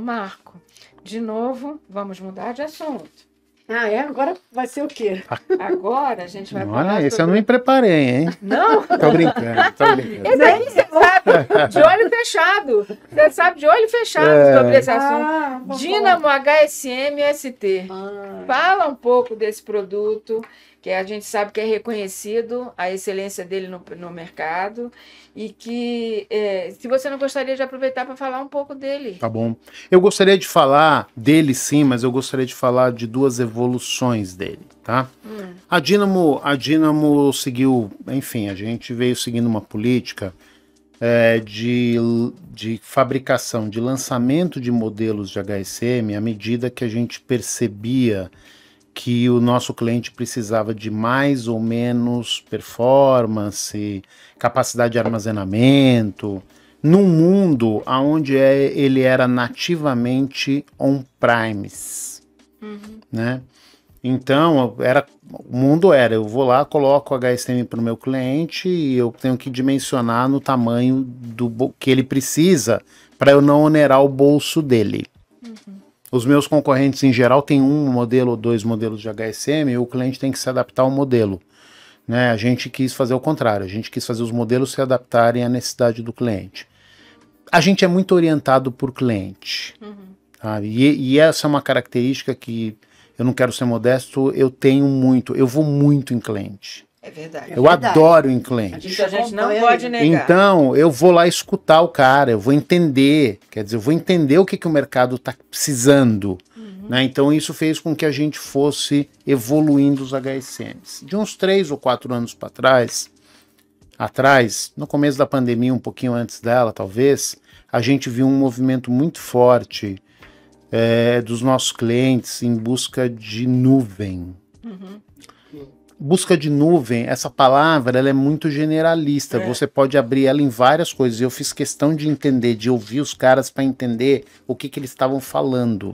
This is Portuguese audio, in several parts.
Marco, de novo, vamos mudar de assunto. Ah, é? Agora vai ser o quê? Agora a gente vai falar Olha, esse sobre... eu não me preparei, hein? Não? Tô brincando, tô brincando. Esse aí você sabe, de olho fechado. Você sabe de olho fechado sobre esse assunto. Dínamo HSM-ST. Fala um pouco desse produto, que a gente sabe que é reconhecido, a excelência dele no mercado, e que, se você não gostaria de aproveitar para falar um pouco dele. Tá bom. Eu gostaria de falar dele sim, mas eu gostaria de falar de duas evoluções dele, tá? A Dynamo seguiu, enfim, a gente veio seguindo uma política de fabricação, de lançamento de modelos de HSM à medida que a gente percebia que o nosso cliente precisava de mais ou menos performance, capacidade de armazenamento, num mundo onde ele era nativamente on-premise, né? Então, o mundo era, eu vou lá, coloco o HSM para o meu cliente e eu tenho que dimensionar no tamanho que ele precisa para eu não onerar o bolso dele. Os meus concorrentes, em geral, têm um modelo ou dois modelos de HSM e o cliente tem que se adaptar ao modelo, né? A gente quis fazer o contrário, a gente quis fazer os modelos se adaptarem à necessidade do cliente. A gente é muito orientado por cliente, sabe? E essa é uma característica que, eu não quero ser modesto, eu vou muito em cliente. É verdade. Eu adoro em cliente. Isso a gente não pode negar. Então, eu vou lá escutar o cara, eu vou entender, quer dizer, eu vou entender o que o mercado está precisando. Né? Então, isso fez com que a gente fosse evoluindo os HSMs. De uns 3 ou 4 anos para trás, no começo da pandemia, um pouquinho antes dela, talvez, a gente viu um movimento muito forte dos nossos clientes em busca de nuvem. Busca de nuvem, essa palavra ela é muito generalista, você pode abrir ela em várias coisas. Eu fiz questão de entender, de ouvir os caras para entender o que eles estavam falando.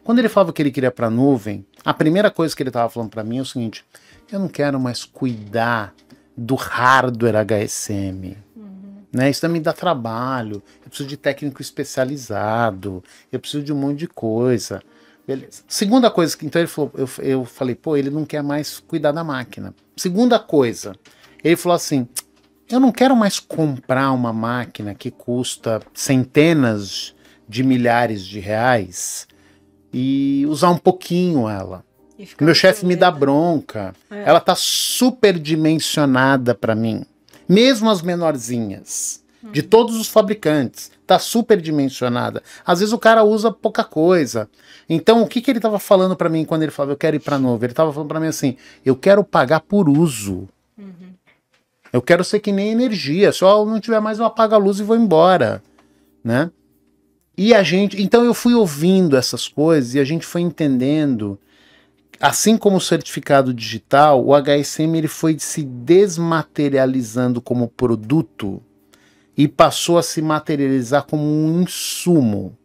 Quando ele falava que ele queria para nuvem, a primeira coisa que ele estava falando para mim é o seguinte: eu não quero mais cuidar do hardware HSM. Né? Isso também dá trabalho, eu preciso de técnico especializado, eu preciso de um monte de coisa. Beleza. Segunda coisa, então ele falou, eu falei, pô, ele não quer mais cuidar da máquina. Segunda coisa, ele falou assim, eu não quero mais comprar uma máquina que custa centenas de milhares de reais e usar um pouquinho ela. Meu chefe me dá bronca, ela tá superdimensionada para mim. Mesmo as menorzinhas, de todos os fabricantes, tá superdimensionada. Às vezes o cara usa pouca coisa. Então, o que ele estava falando para mim quando ele falava, eu quero ir para nuvem? Ele estava falando para mim assim, eu quero pagar por uso. Eu quero ser que nem energia. Se eu não tiver mais, eu apago a luz e vou embora. Né? E então eu fui ouvindo essas coisas e a gente foi entendendo. Assim como o certificado digital, o HSM ele foi se desmaterializando como produto e passou a se materializar como um insumo.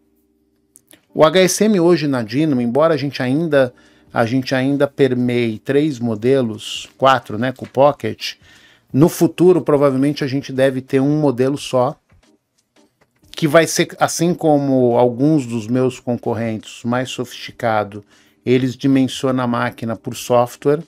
O HSM hoje na Dynamo, embora a gente ainda permeie 3 modelos, 4, né, com o Pocket, no futuro provavelmente a gente deve ter um modelo só, que vai ser, assim como alguns dos meus concorrentes mais sofisticados, eles dimensionam a máquina por software,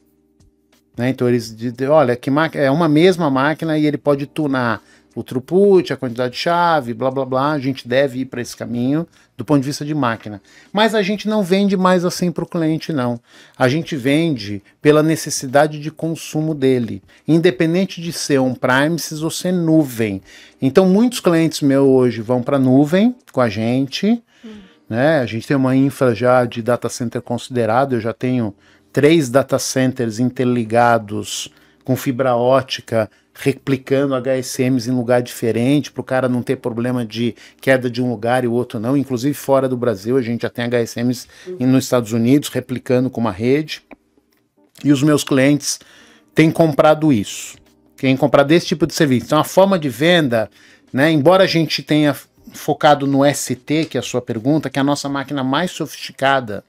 né? Então eles dizem, olha, é uma mesma máquina e ele pode tunar o throughput, a quantidade de chave, blá blá blá. A gente deve ir para esse caminho do ponto de vista de máquina. Mas a gente não vende mais assim para o cliente, não. A gente vende pela necessidade de consumo dele, independente de ser on-premises ou ser nuvem. Então muitos clientes meus hoje vão para nuvem com a gente, né? A gente tem uma infra já de data center considerado, eu já tenho 3 data centers interligados com fibra ótica, replicando HSMs em lugar diferente, para o cara não ter problema de queda de um lugar e o outro não. Inclusive fora do Brasil, a gente já tem HSMs nos Estados Unidos, replicando com uma rede. E os meus clientes têm comprado isso, têm comprado esse tipo de serviço. Então a forma de venda, né, embora a gente tenha focado no ST, que é a sua pergunta, que é a nossa máquina mais sofisticada,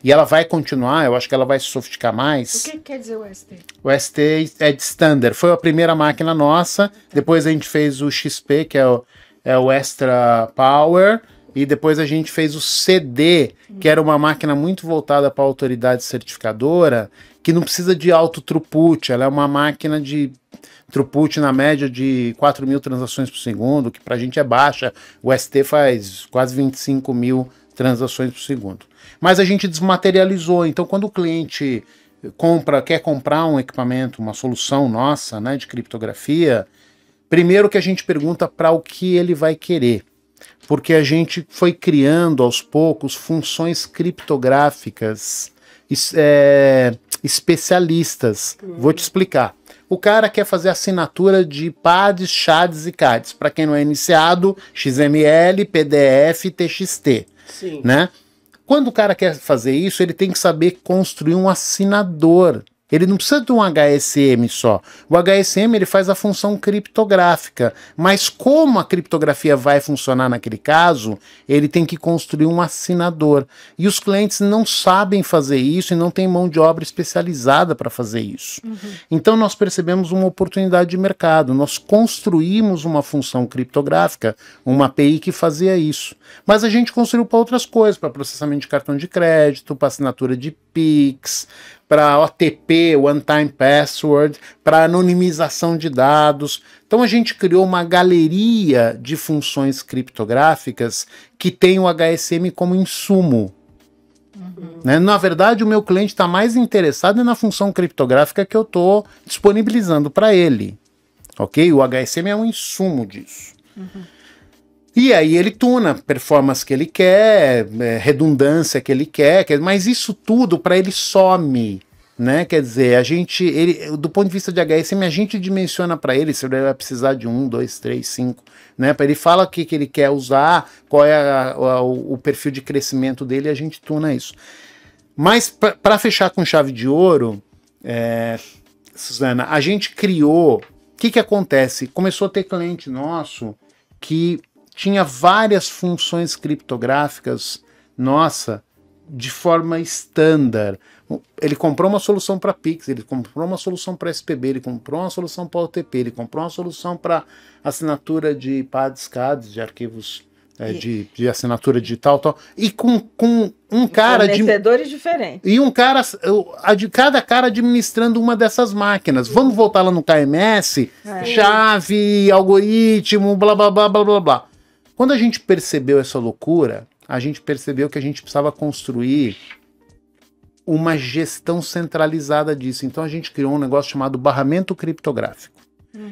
e ela vai continuar, eu acho que ela vai se sofisticar mais. O que quer dizer o ST? O ST é de standard, foi a primeira máquina nossa, depois a gente fez o XP, que é o Extra Power, e depois a gente fez o CD, que era uma máquina muito voltada para a autoridade certificadora, que não precisa de alto throughput, ela é uma máquina de throughput na média de 4.000 transações por segundo, que para a gente é baixa, o ST faz quase 25.000 transações por segundo. Mas a gente desmaterializou, então quando o cliente quer comprar um equipamento, uma solução nossa, né, de criptografia, primeiro que a gente pergunta para o que ele vai querer, porque a gente foi criando aos poucos funções criptográficas especialistas. Vou te explicar. O cara quer fazer assinatura de PADs, CHADs e CADs. Para quem não é iniciado, XML, PDF, TXT. Sim. Né? Quando o cara quer fazer isso, ele tem que saber construir um assinador. Ele não precisa de um HSM só. O HSM ele faz a função criptográfica, mas como a criptografia vai funcionar naquele caso, ele tem que construir um assinador. E os clientes não sabem fazer isso e não tem mão de obra especializada para fazer isso. Então nós percebemos uma oportunidade de mercado. Nós construímos uma função criptográfica, uma API que fazia isso. Mas a gente construiu para outras coisas, para processamento de cartão de crédito, para assinatura de Pix, para OTP, One Time Password, para anonimização de dados. Então a gente criou uma galeria de funções criptográficas que tem o HSM como insumo. Né? Na verdade, o meu cliente está mais interessado na função criptográfica que eu estou disponibilizando para ele. Ok? O HSM é um insumo disso. E aí ele tuna performance que ele quer, redundância que ele quer, mas isso tudo para ele some, né? Quer dizer, do ponto de vista de HSM, a gente dimensiona para ele se ele vai precisar de 1, 2, 3, 5, né? Ele fala o que ele quer usar, qual é o perfil de crescimento dele, e a gente tuna isso. Mas para fechar com chave de ouro, Suzana, a gente criou. O que acontece? Começou a ter cliente nosso que tinha várias funções criptográficas, de forma estándar. Ele comprou uma solução para Pix, ele comprou uma solução para SPB, ele comprou uma solução para OTP, ele comprou uma solução para assinatura de PADs, CADs, de arquivos de assinatura digital, tal, e com um cara fornecedores diferentes. E cada cara administrando uma dessas máquinas. Vamos voltar lá no KMS, chave, algoritmo, blá blá blá blá blá blá. Quando a gente percebeu essa loucura, a gente percebeu que a gente precisava construir uma gestão centralizada disso. Então a gente criou um negócio chamado barramento criptográfico.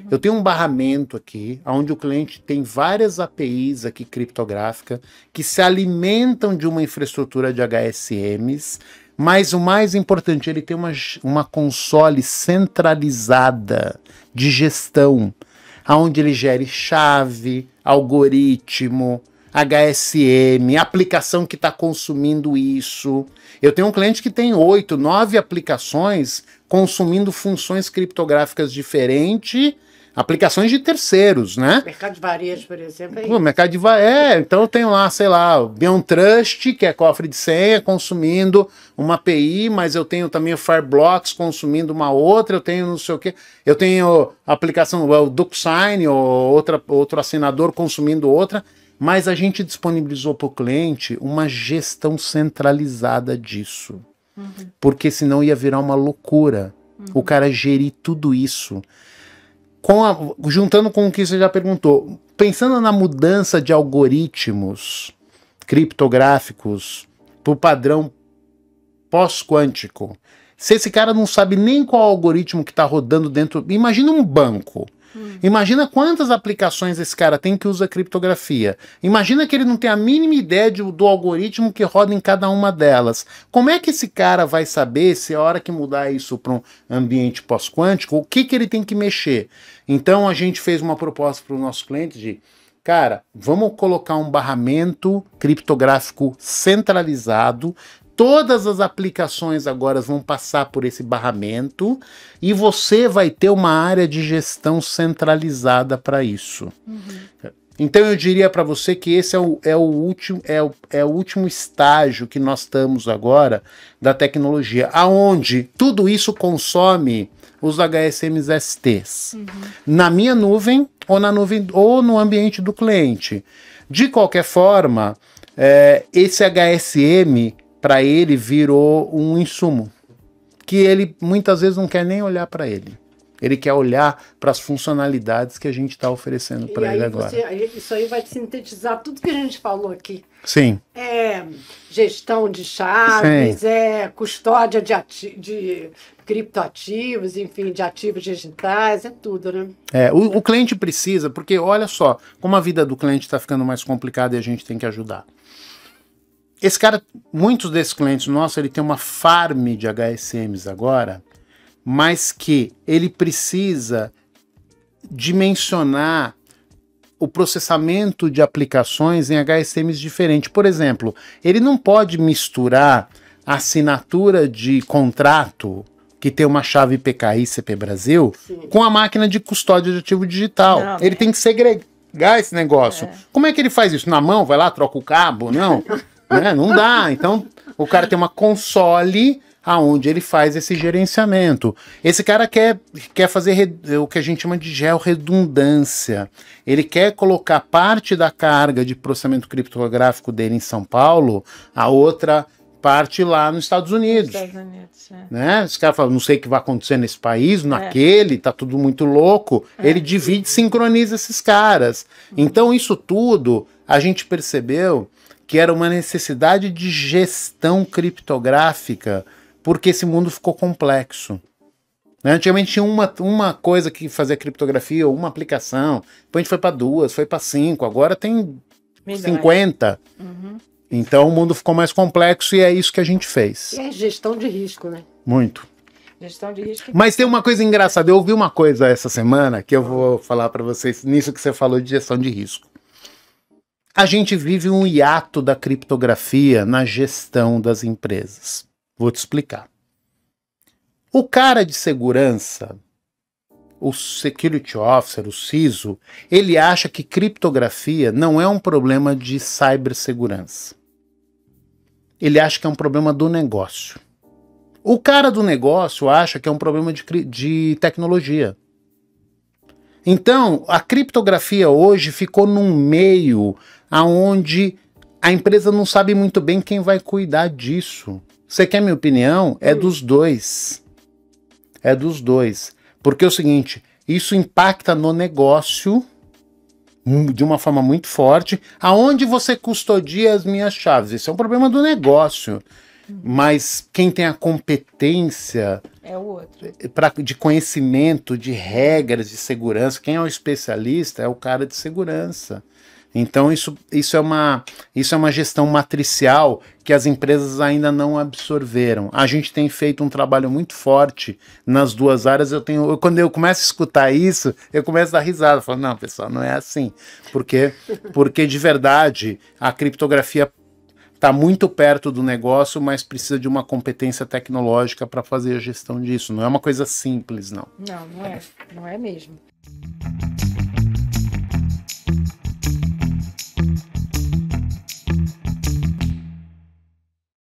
Eu tenho um barramento aqui, onde o cliente tem várias APIs aqui criptográficas que se alimentam de uma infraestrutura de HSMs, mas o mais importante, ele tem uma console centralizada de gestão, onde ele gere chave, algoritmo, HSM, aplicação que está consumindo isso. Eu tenho um cliente que tem 8, 9 aplicações consumindo funções criptográficas diferentes, aplicações de terceiros, né? Mercado de varejo, por exemplo. O mercado de então eu tenho lá, sei lá, o Beyond Trust, que é cofre de senha, consumindo uma API, mas eu tenho também o Fireblocks consumindo uma outra, eu tenho não sei o quê, eu tenho a aplicação, o DuckSign, ou outro assinador consumindo outra, mas a gente disponibilizou para o cliente uma gestão centralizada disso. Porque senão ia virar uma loucura. O cara gerir tudo isso. Juntando com o que você já perguntou, pensando na mudança de algoritmos criptográficos para o padrão pós-quântico, se esse cara não sabe nem qual algoritmo que está rodando dentro... Imagina um banco. Imagina quantas aplicações esse cara tem que usa criptografia. Imagina que ele não tem a mínima ideia do algoritmo que roda em cada uma delas. Como é que esse cara vai saber se a hora que mudar isso para um ambiente pós-quântico, o que ele tem que mexer? Então a gente fez uma proposta para o nosso cliente de, cara, vamos colocar um barramento criptográfico centralizado. Todas as aplicações agora vão passar por esse barramento e você vai ter uma área de gestão centralizada para isso. Então eu diria para você que esse é o último estágio que nós estamos agora da tecnologia, aonde tudo isso consome os HSMs STs na minha nuvem ou no ambiente do cliente. De qualquer forma, esse HSM, para ele, virou um insumo, que ele muitas vezes não quer nem olhar para ele. Ele quer olhar para as funcionalidades que a gente está oferecendo para ele agora. Isso aí vai sintetizar tudo que a gente falou aqui. Sim. Gestão de chaves, custódia de criptoativos, enfim, de ativos digitais, é tudo, né? O cliente precisa, porque olha só, como a vida do cliente está ficando mais complicada e a gente tem que ajudar. Esse cara, muitos desses clientes nossos, ele tem uma farm de HSMs agora, mas que ele precisa dimensionar o processamento de aplicações em HSMs diferentes. Por exemplo, ele não pode misturar a assinatura de contrato, que tem uma chave PKI CP Brasil, com a máquina de custódia de ativo digital. Não, ele tem que segregar esse negócio. Como é que ele faz isso? Na mão? Vai lá, troca o cabo? Não, não dá. Então, o cara tem uma console aonde ele faz esse gerenciamento. Esse cara quer fazer o que a gente chama de georredundância. Ele quer colocar parte da carga de processamento criptográfico dele em São Paulo, a outra parte lá nos Estados Unidos. Né? Esse cara fala, não sei o que vai acontecer nesse país, naquele, tá tudo muito louco. Ele divide, sincroniza esses caras. Então isso tudo, a gente percebeu que era uma necessidade de gestão criptográfica, porque esse mundo ficou complexo. Antigamente tinha uma coisa que fazia criptografia, ou uma aplicação, depois a gente foi para 2, foi para 5, agora tem 50. Então o mundo ficou mais complexo e é isso que a gente fez. E é gestão de risco, né? Muito. Gestão de risco. Mas tem uma coisa engraçada, eu ouvi uma coisa essa semana que eu vou falar para vocês, nisso que você falou de gestão de risco. A gente vive um hiato da criptografia na gestão das empresas. Vou te explicar. O cara de segurança, o Security Officer, o CISO, ele acha que criptografia não é um problema de cibersegurança. Ele acha que é um problema do negócio. O cara do negócio acha que é um problema de tecnologia. Então, a criptografia hoje ficou num meio aonde a empresa não sabe muito bem quem vai cuidar disso. Você quer minha opinião? É dos dois. É dos dois. Porque é o seguinte, isso impacta no negócio de uma forma muito forte. Aonde você custodia as minhas chaves? Isso é um problema do negócio. Mas quem tem a competência é o outro. De conhecimento, de regras de segurança, quem é o especialista é o cara de segurança. Então isso é uma gestão matricial que as empresas ainda não absorveram. A gente tem feito um trabalho muito forte nas duas áreas. Quando eu começo a escutar isso, eu começo a dar risada. Falo, não, pessoal, não é assim. Porque de verdade, a criptografia está muito perto do negócio, mas precisa de uma competência tecnológica para fazer a gestão disso. Não é uma coisa simples, não. Não é mesmo.